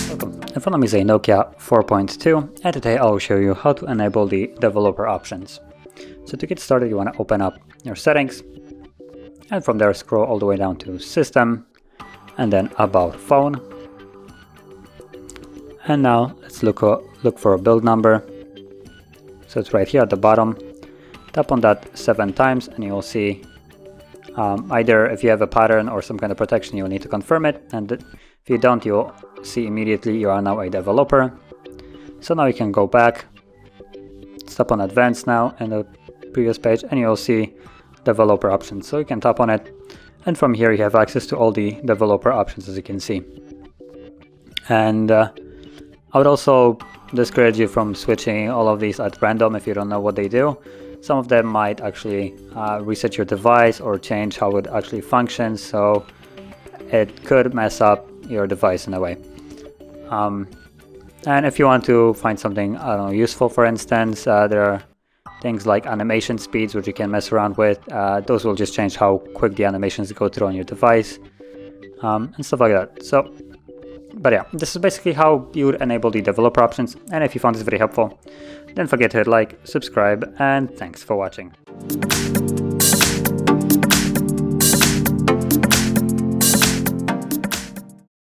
Welcome. In front of me is a Nokia 4.2, and today I'll show you how to enable the developer options. So to get started, you want to open up your settings, and from there scroll all the way down to System, and then About Phone. And now let's look for a build number. So it's right here at the bottom. Tap on that 7 times and you'll see either if you have a pattern or some kind of protection, you'll need to confirm it. And if you don't, you'll see immediately you are now a developer. So now you can go back, tap on Advanced now in the previous page, and you'll see developer options. So you can tap on it, and from here you have access to all the developer options, as you can see. And I would also discourage you from switching all of these at random if you don't know what they do. Some of them might actually reset your device or change how it actually functions, so it could mess up your device in a way. And if you want to find something, I don't know, useful, for instance, there are things like animation speeds which you can mess around with. Those will just change how quick the animations go through on your device, and stuff like that. But yeah, this is basically how you would enable the developer options. And if you found this very helpful, don't forget to hit like, subscribe, and thanks for watching.